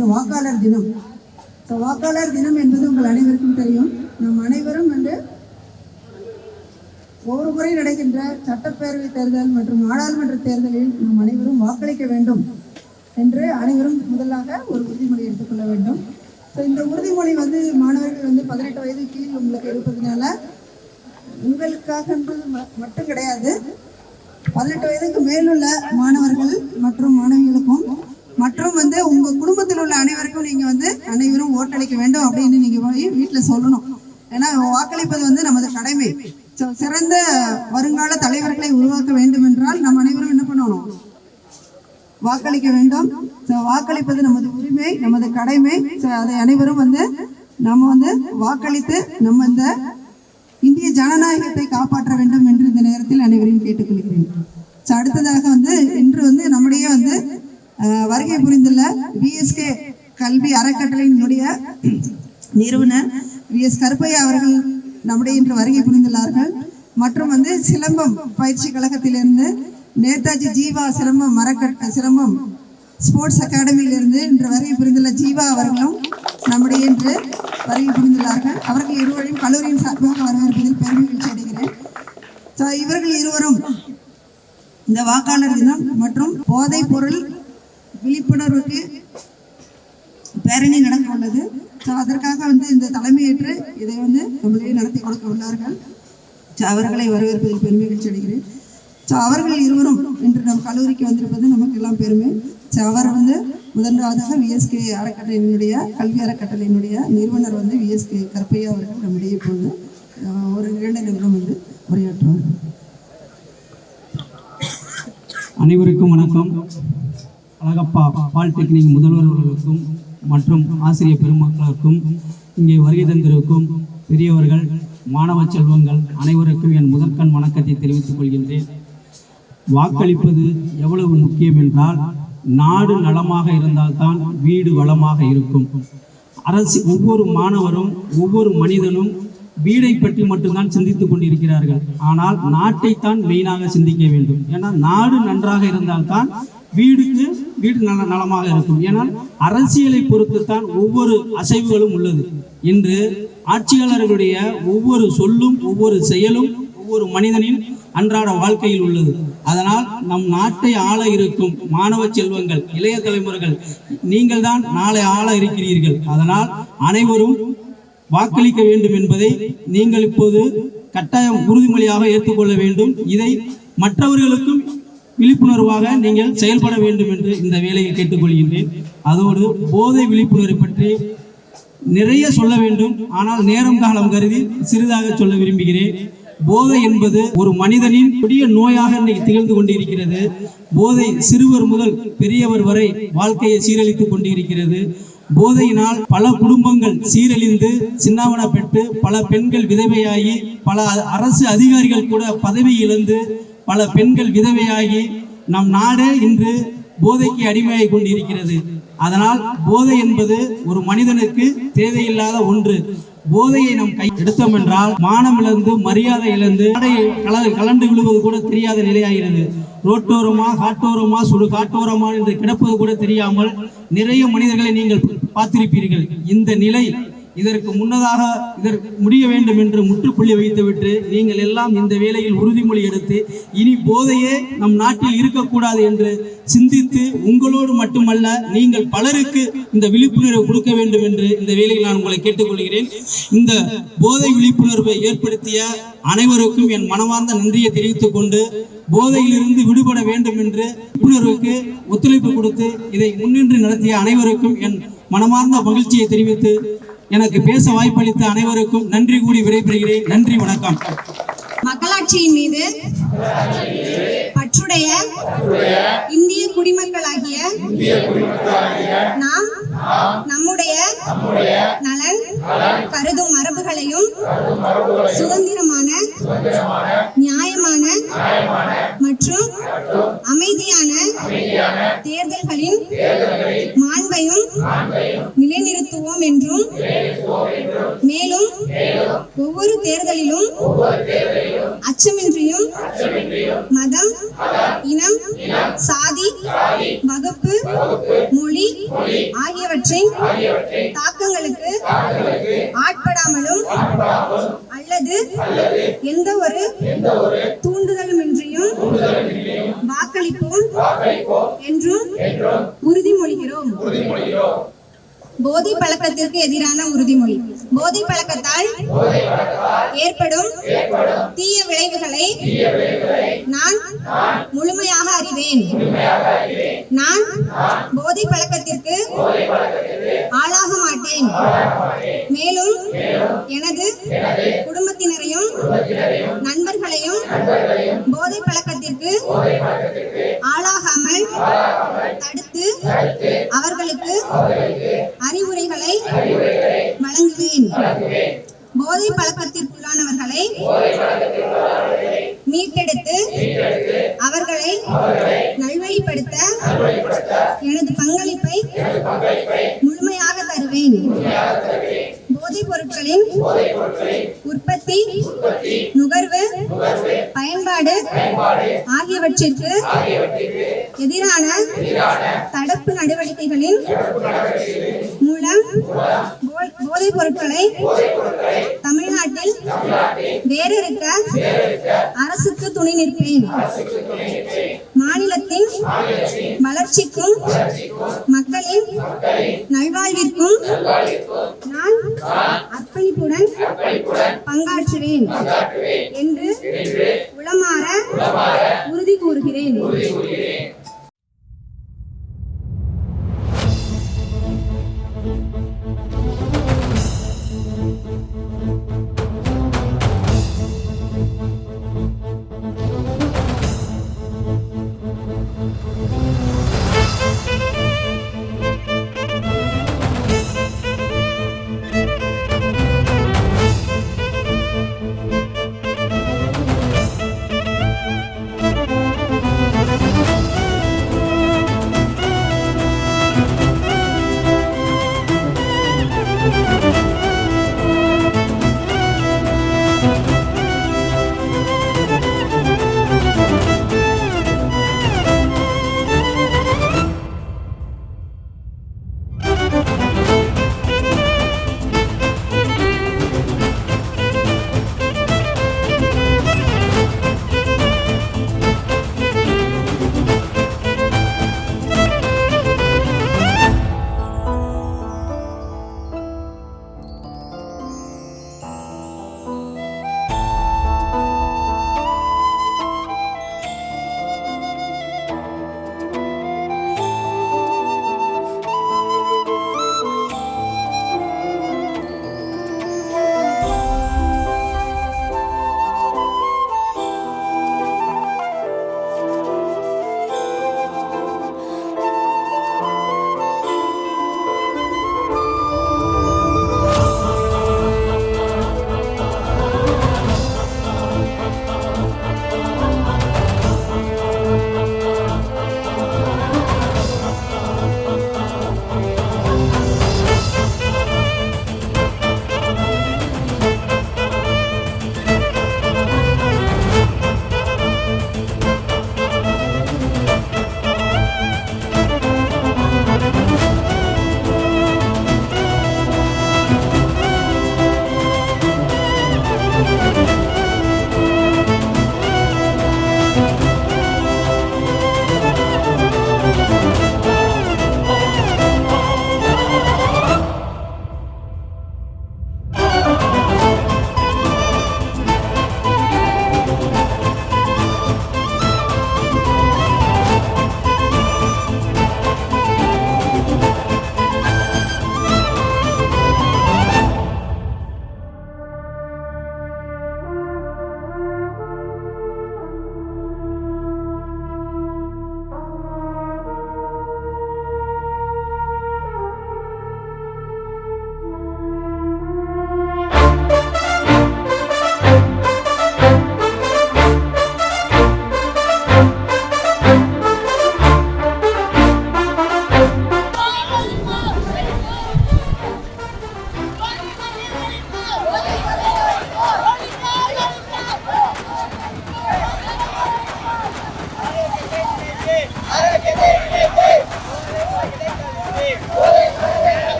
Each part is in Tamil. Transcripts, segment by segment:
இன்று வாக்காளர் தினம். வாக்காளர் தினம் என்பது உங்கள் அனைவருக்கும் தெரியும். நம் அனைவரும் வந்து ஒவ்வொரு முறை நடக்கின்ற சட்டப்பேரவை தேர்தல் மற்றும் நாடாளுமன்ற தேர்தலில் நம் அனைவரும் வாக்களிக்க வேண்டும் என்று அனைவரும் முதலாக ஒரு உறுதிமொழி எடுத்துக்கொள்ள வேண்டும். இந்த உறுதிமொழி வந்து மாணவர்கள் வந்து 18 வயது கீழ் உங்களுக்கு இருப்பதனால உங்களுக்காக மட்டும் கிடையாது, 18 வயதுக்கு மேலுள்ள மாணவர்கள் மற்றும் மாணவிகளுக்கும் மற்றும் வந்து உங்கள் குடும்பத்தில் உள்ள அனைவருக்கும் நீங்கள் வந்து அனைவரும் ஓட்டளிக்க வேண்டும் அப்படின்னு நீங்கள் போய் வீட்டில் சொல்லணும். ஏன்னா வாக்களிப்பது வந்து நமது கடமை. சிறந்த வருங்கால தலைவர்களை உருவாக்க வேண்டும் என்றால் நம் அனைவரும் என்ன பண்ணணும்? வாக்களிக்க வேண்டும். வாக்களிப்பது நமது உரிமை, நமது கடமை. அதை அனைவரும் வந்து நம்ம வந்து வாக்களித்து நம்ம இந்த இந்திய ஜனநாயகத்தை காப்பாற்ற வேண்டும் என்று இந்த நேரத்தில் அனைவரையும் கேட்டுக்கொள்கிறேன். அடுத்ததாக வந்து இன்று வந்து நம்முடைய வந்து வருகை புரிந்துள்ள விஎஸ்கே கல்வி அறக்கட்டளையினுடைய நிறுவனர் விஎஸ் கருப்பையா அவர்கள் நம்முடைய இன்று வருகை புரிந்துள்ளார்கள். மற்றும் வந்து சிலம்பம் பயிற்சி கழகத்திலிருந்து நேதாஜி ஜீவா சிலம்பம் ஸ்போர்ட்ஸ் அகாடமியிலிருந்து இன்று வருகை புரிந்துள்ள ஜீவா அவர்களும் நம்முடைய இன்று வருகை புரிந்துள்ளார்கள். அவர்கள் இருவரையும் கல்லூரியின் சார்பாக வரவேற்பதில் பெருமை மகிழ்ச்சி அடைகிறேன். இவர்கள் இருவரும் இந்த வாக்காளர் தினம் மற்றும் போதைப் பொருள் விழிப்புணர்வுக்கு பேரணி நடக்க உள்ளது. அதற்காக வந்து இந்த தலைமையேற்று இதை வந்து நம்மளே நடத்தி கொடுக்க உள்ளார்கள். அவர்களை வரவேற்பதில் பெருமை மகிழ்ச்சி அடைகிறேன். அவர்கள் இருவரும் இன்று நம் கல்லூரிக்கு வந்திருப்பது நமக்கு எல்லாம் பெருமை. அவர் வந்து முதன்றாவதாக விஎஸ்கே அறக்கட்டளையினுடைய கல்வி அறக்கட்டளையினுடைய நிறுவனர் வந்து விஎஸ்கே கருப்பையா அவர்கள் நம்முடைய இப்போது ஒரு 2 நிமிடம் வந்து உரையாற்றுவார்கள். அனைவருக்கும் வணக்கம். அழகப்பா பாலிடெக்னிக் முதல்வர் அவர்களுக்கும் மற்றும் ஆசிரியர் பெருமக்களுக்கும் இங்கே வருகை தந்திருக்கும் பெரியவர்கள், மாணவ செல்வங்கள் அனைவருக்கும் என் முதற்கண் வணக்கத்தை தெரிவித்துக் கொள்கின்றேன். வாக்களிப்பது எவ்வளவு முக்கியம் என்றால், நாடு நலமாக இருந்தால்தான் வீடு வளமாக இருக்கும். ஒவ்வொரு மாணவரும் ஒவ்வொரு மனிதனும் வீடை பற்றி மட்டும்தான் சிந்தித்துக் கொண்டிருக்கிறார்கள். ஆனால் நாட்டைத்தான் மெயினாக சிந்திக்க வேண்டும். ஏன்னா நாடு நன்றாக இருந்தால்தான் வீடு நலமாக இருக்கும். ஏன்னா அரசியலை பொறுத்துத்தான் ஒவ்வொரு அசைவுகளும் உள்ளது. இன்று ஆட்சியாளர்களுடைய ஒவ்வொரு சொல்லும் ஒவ்வொரு செயலும் ஒவ்வொரு மனிதனின் அன்றாட வாழ்க்கையில் உள்ளது. அதனால் நம் நாட்டை ஆள இருக்கும் மாணவ செல்வங்கள், இளைய தலைமுறைகள், நீங்கள் தான் நாளை ஆள இருக்கிறீர்கள். அதனால் அனைவரும் வாக்களிக்க வேண்டும் என்பதை நீங்கள் இப்போது கட்டாயம் உறுதிமொழியாக ஏற்றுக்கொள்ள வேண்டும். இதை மற்றவர்களுக்கும் விழிப்புணர்வாக நீங்கள் செயல்பட வேண்டும் என்று இந்த வேளையில் கேட்டுக்கொள்கின்றேன். அதோடு போதை விழிப்புணர்வு பற்றி நிறைய சொல்ல வேண்டும். ஆனால் நேரம் காலம் கருதி சிறிதாக சொல்ல விரும்புகிறேன். போதை என்பது ஒரு மனிதனின் கொடிய நோயாக இன்னைக்கு திகழ்ந்து கொண்டிருக்கிறது. போதை சிறுவர் முதல் பெரியவர் வரை வாழ்க்கையை சீரழித்துக் கொண்டிருக்கிறது. போதையினால் பல குடும்பங்கள் சீரழிந்து சின்னாவன பெற்று பல பெண்கள் விதவையாகி, பல அரசு அதிகாரிகள் கூட பதவி இழந்து, பல பெண்கள் விதவையாகி நம் நாடே இன்று போதைக்கு அடிமையாகி கொண்டிருக்கிறது. அதனால் போதை என்பது ஒரு மனிதனுக்கு தேவையில்லாத ஒன்று. போதையை நம் கை எடுத்தோம் என்றால் மானம் இழந்து, மரியாதை இழந்து, கலண்டு விழுவது கூட தெரியாத நிலையாகிறது. ரோட்டோரமா, காட்டோரமா, சுடு காட்டோரமா என்று கிடப்பது கூட தெரியாமல் நிறைய மனிதர்களை நீங்கள் பார்த்திருப்பீர்கள். இந்த நிலை இதற்கு முன்னதாக முடிய வேண்டும் என்று முற்றுப்புள்ளி வைத்துவிட்டு நீங்கள் எல்லாம் இந்த வேளையில் உறுதிமொழி எடுத்து இனி போதையே நம் நாட்டில் இருக்கக்கூடாது என்று சிந்தித்து உங்களோடு மட்டுமல்ல நீங்கள் பலருக்கு இந்த விழிப்புணர்வை கொடுக்க வேண்டும் என்று இந்த வேளையில் நான் உங்களை கேட்டுக்கொள்கிறேன். இந்த போதை விழிப்புணர்வை ஏற்படுத்திய அனைவருக்கும் என் மனமார்ந்த நன்றியை தெரிவித்துக் கொண்டு, போதையிலிருந்து விடுபட வேண்டும் என்று விழிப்புணர்வுக்கு ஒத்துழைப்பு கொடுத்து இதை முன்னின்று நடத்திய அனைவருக்கும் என் மனமார்ந்த மகிழ்ச்சியை தெரிவித்து எனக்கு பேச வாய்ப்பளித்த அனைவருக்கும் நன்றி கூறி விடைபெறுகிறேன். நன்றி, வணக்கம். மக்களாட்சியின் மீது பற்றுடைய இந்திய குடிமக்களாகிய நாம் நம்முடைய நலன் கருதும் மரபுகளையும் சுதந்திரமான, நியாயமான மற்றும் அமைதியான தேர்தல்களின் மாண்பையும் நிலைநிறுத்த நிலைநிறுத்துவோம் என்றும் மேலும் ஒவ்வொரு தேர்தலிலும் அச்சமின்றியும் மதம், இனம், சாதி, வகுப்பு, மொழி ஆகியவற்றின் தாக்கங்களுக்கு ஆட்படாமலும் அல்லது எந்த ஒரு தூண்டுதலுமின்றியும் வாக்களிப்போம் என்றும் உறுதிமொழிகிறோம். போதை பழக்கத்திற்கு எதிரான உறுதிமொழி. போதை பழக்கத்தால் ஏற்படும் தீய விளைவுகளை நான் முழுமையாக அறிவேன். நான் போதை பழக்கத்திற்கு ஆளாக மாட்டேன். மேலும் எனது குடும்பத்தினரையும் நண்பர்களையும் போதை பழக்கத்திற்கு ஆளாகாமல் தடுத்து அவர்களுக்கு அறிவுரைகளை வழங்குவேன். போதை பழக்கத்திற்குள்ளானவர்களை மீட்டெடுத்து அவர்களை நல்வழிப்படுத்த எனது பங்களிப்பை முழுமையாக தருவேன். போதைப் பொருட்களின் உற்பத்தி, நுகர்வு, பயன்பாடு ஆகியவற்றிற்கு எதிரான தடுப்பு நடவடிக்கைகளின் மூலம் போதைப் பொருட்களை தமிழ்நாட்டில் வேறறுக்க அரசுக்கு துணை நிற்பேன். மாநிலத்தின் வளர்ச்சிக்கும் மக்களின் நல்வாழ்விற்கும் நான் அர்ப்பணிப்புடன் பங்காற்றுவேன் என்று உளமாற உறுதி கூறுகிறேன்.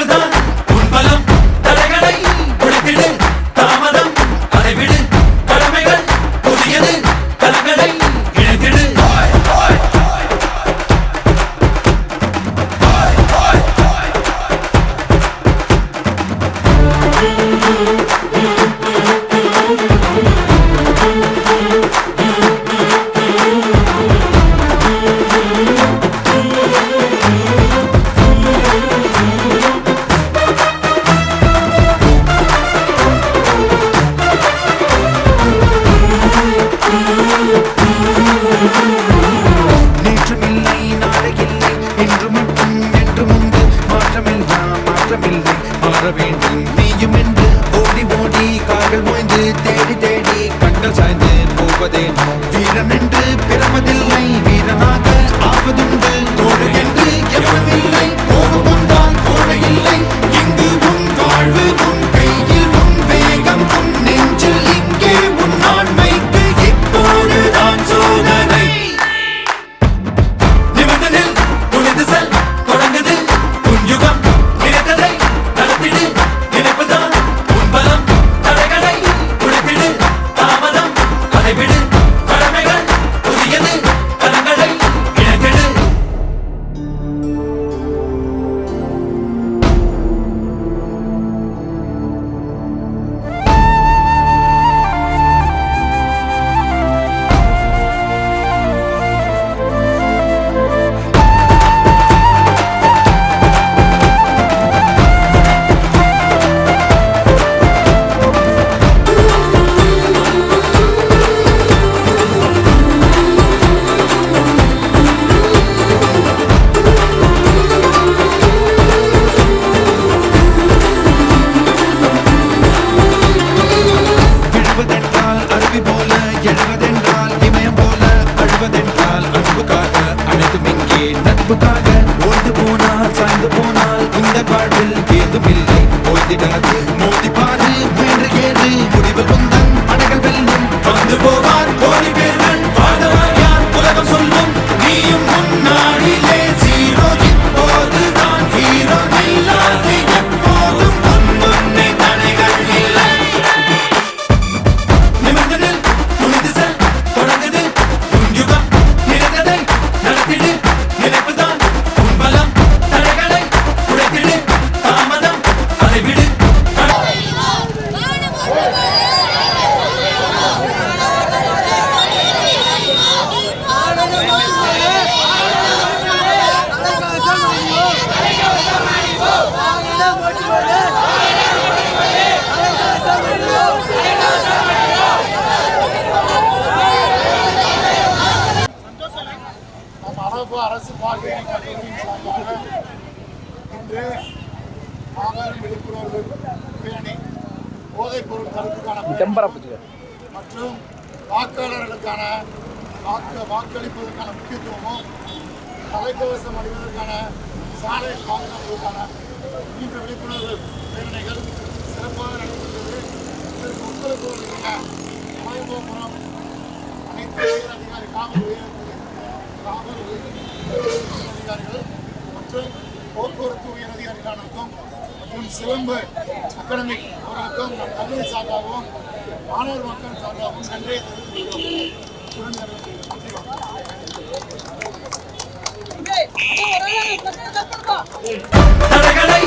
இணைப்புதான் உன் பலம் தடைகளை உடைத்திடு தாமதம் அதை விடு கடமைகள் புதியது கலங்களை இணைத்திடு நேற்றுமில்லை நாளையில்லை இன்று மட்டும் என்றும் உண்டு மாற்றமில்லை மாற வேண்டும் நீயும் என்று ஓடி ஓடி கால்கள் ஓய்ந்து தேடி தேடி கண்கள் சாய்ந்து போவதே வீரன் என்று பிறப்பதில்லை வீரனாக ஆவதுண்டு கோடு என்று எவனில்லை கோபம் கொண்டால் கோடை இல்லை இங்கு உன் வாழ்வு உன் கையில் உன் வேகம் உன் நெஞ்சில் இங்கே உன் ஆண்மைக்கு இப்போதுதான் சோதனை நிமிர்ந்ததில் துணிந்து செல் தொடங்குது உன் யுகம் நினைத்ததை நடத்திடு நினைப்புதான் உன் பலம் தடைகளை உடைத்திடு தாமதம் அதை விடு கடமைகள் புதியது கலங்களை இணைத்திடு விழுவதென்றால் அருவி போல எழுவதென்றால் இமயம் போல அழுவதென்றால் அன்புக்காக அனைத்தும் இங்கே நட்புக்காக ஓய்ந்து போனால் சாய்ந்து போனால் இந்த வாழ்வில் ஏதுமில்லை ஓய்ந்திடாது மோதி பாரு முயன்று ஏறு முடிவில் உந்தன் அணைகள் வெல்லும் வந்து போவார் கோடி பேர்கள் வாழ்ந்தவர் யார் உலகம் சொல்லும் நீயும் முன்னாடிலே ஜீரோ இப்போதுதான் ஹீரோ இல்லாது எப்போதும் உன் முன்னே தடைகள் இல்லை நிமிர்ந்ததில் துணிந்து செல் தொடங்குது உன் யுகம் நினைத்ததை நடத்திடு நினைப்புதான் உன் பலம் தடைகளை உடைத்திடு தாமதம் அதை விடு நம் அழகு அரசு பாலிடெக்னிக் கல்லூரியின் சார்பாக இன்று மாபெரும் விழிப்புணர்வு பேரணி போதைப் பொருள் தடுப்புக்கான மற்றும் வாக்காளர்களுக்கான வாக்களிப்பதற்கான முக்கியத்துவமும் தலைக்கவசம் அணிவதற்கான சாலை பாதுகாப்பதற்கான இன்று விழிப்புணர்வு பேரணிகள் சிறப்பாக நடைபெற்றது. இதற்கு ஒத்துழைப்பு வழங்கிய மலையபுரம் அனைத்து உயர் அதிகாரி காவல் அதிகாரிகள் மற்றும் போக்குவரத்து உயர் அதிகாரிகளுக்கும் மற்றும் சிலம்பு அகாடமிக் அவர்களுக்கும் நம் கல்லூரி சார்பாகவும் மாணவர் மக்கள் சார்பாகவும் நன்றியை தெரிவித்துள்ளோம். தடைகளை